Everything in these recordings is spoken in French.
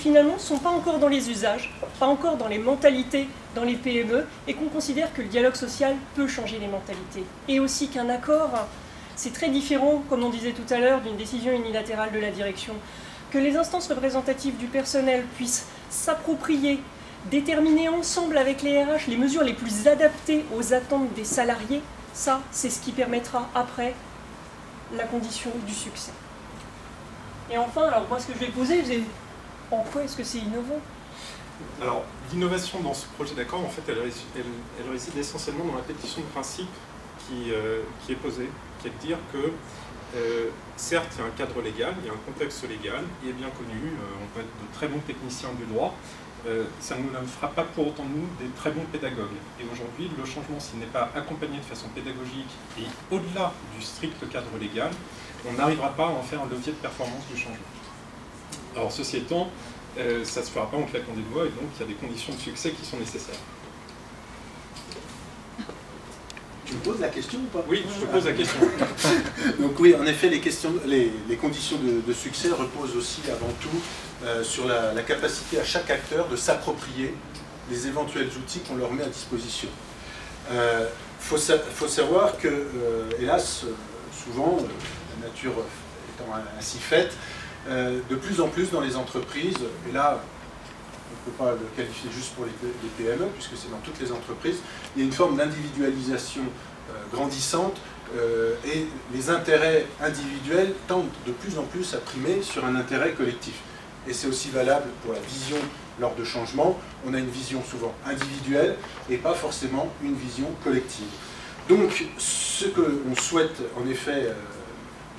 finalement ne sont pas encore dans les usages, pas encore dans les mentalités dans les PME, et qu'on considère que le dialogue social peut changer les mentalités. Et aussi qu'un accord, c'est très différent, comme on disait tout à l'heure, d'une décision unilatérale de la direction. Que les instances représentatives du personnel puissent s'approprier, déterminer ensemble avec les RH les mesures les plus adaptées aux attentes des salariés, ça, c'est ce qui permettra après la condition du succès. Et enfin, alors moi ce que je vais poser, c'est en quoi est-ce que c'est innovant? Alors, l'innovation dans ce projet d'accord, en fait, elle réside essentiellement dans la pétition de principe qui est posée, qui est de dire que, certes, il y a un cadre légal, il y a un contexte légal, il est bien connu, on peut être de très bons techniciens du droit, ça ne nous fera pas pour autant de nous des très bons pédagogues. Et aujourd'hui, le changement, s'il n'est pas accompagné de façon pédagogique et au-delà du strict cadre légal, on n'arrivera pas à en faire un levier de performance du changement. Alors, ceci étant, ça ne se fera pas en claquant des doigts, et donc il y a des conditions de succès qui sont nécessaires. Tu me poses la question ou pas? Oui, je te pose la question. Donc oui, en effet, les conditions de succès reposent aussi avant tout sur la capacité à chaque acteur de s'approprier les éventuels outils qu'on leur met à disposition. Faut savoir que, hélas, souvent, la nature étant ainsi faite, de plus en plus dans les entreprises, et là, on ne peut pas le qualifier juste pour les PME, puisque c'est dans toutes les entreprises, il y a une forme d'individualisation grandissante et les intérêts individuels tendent de plus en plus à primer sur un intérêt collectif. Et c'est aussi valable pour la vision lors de changements. On a une vision souvent individuelle et pas forcément une vision collective. Donc, ce que l'on souhaite en effet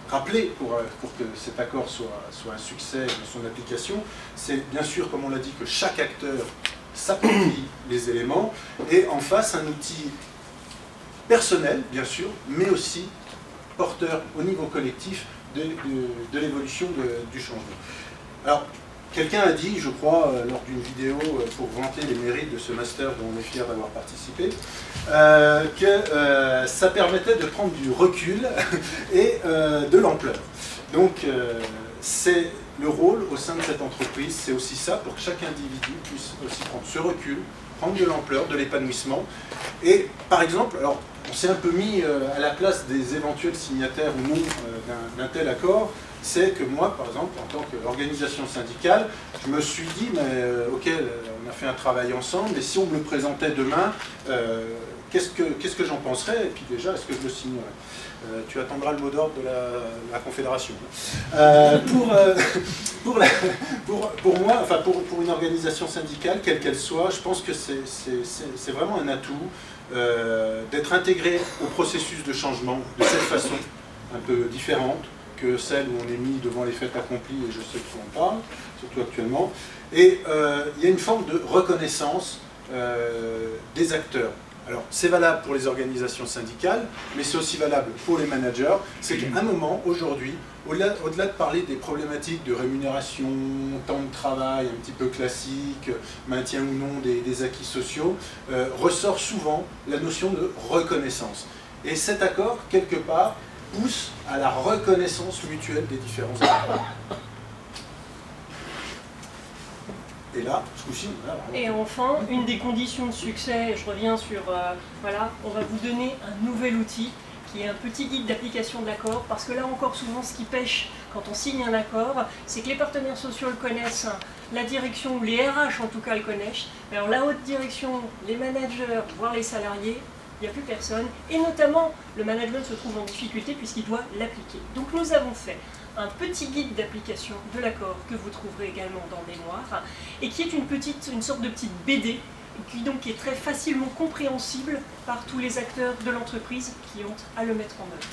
rappeler pour que cet accord soit un succès dans son application, c'est bien sûr, comme on l'a dit, que chaque acteur s'approprie les éléments et en fasse un outil personnel, bien sûr, mais aussi porteur au niveau collectif de l'évolution du changement. Alors, quelqu'un a dit, je crois, lors d'une vidéo pour vanter les mérites de ce master dont on est fier d'avoir participé, que ça permettait de prendre du recul et de l'ampleur. Donc, c'est le rôle au sein de cette entreprise, c'est aussi ça, pour que chaque individu puisse aussi prendre ce recul, prendre de l'ampleur, de l'épanouissement. Et par exemple, alors, on s'est un peu mis à la place des éventuels signataires ou non d'un tel accord. C'est que moi, par exemple, en tant qu'organisation syndicale, je me suis dit, mais ok, on a fait un travail ensemble, mais si on me le présentait demain, qu'est-ce que j'en penserais? Et puis déjà, est-ce que je le signerais? Tu attendras le mot d'ordre de la Confédération. Pour moi, enfin pour une organisation syndicale, quelle qu'elle soit, je pense que c'est vraiment un atout d'être intégré au processus de changement de cette façon, un peu différente que celle où on est mis devant les faits accomplis, et je sais qu'on en parle, surtout actuellement. Et il y a une forme de reconnaissance des acteurs. Alors, c'est valable pour les organisations syndicales, mais c'est aussi valable pour les managers. C'est qu'à un moment, aujourd'hui, au-delà de parler des problématiques de rémunération, temps de travail un petit peu classique, maintien ou non des acquis sociaux, ressort souvent la notion de reconnaissance. Et cet accord, quelque part, pousse à la reconnaissance mutuelle des différents acteurs. Et là, ce coup-ci, et enfin, une des conditions de succès, je reviens sur, voilà, on va vous donner un nouvel outil qui est un petit guide d'application de l'accord, parce que là encore, souvent, ce qui pêche quand on signe un accord, c'est que les partenaires sociaux le connaissent, la direction, ou les RH en tout cas le connaissent, mais alors la haute direction, les managers, voire les salariés, il n'y a plus personne, et notamment, le management se trouve en difficulté puisqu'il doit l'appliquer. Donc nous avons fait un petit guide d'application de l'accord que vous trouverez également dans Mémoire, et qui est une sorte de petite BD, qui donc est très facilement compréhensible par tous les acteurs de l'entreprise qui ont à le mettre en œuvre.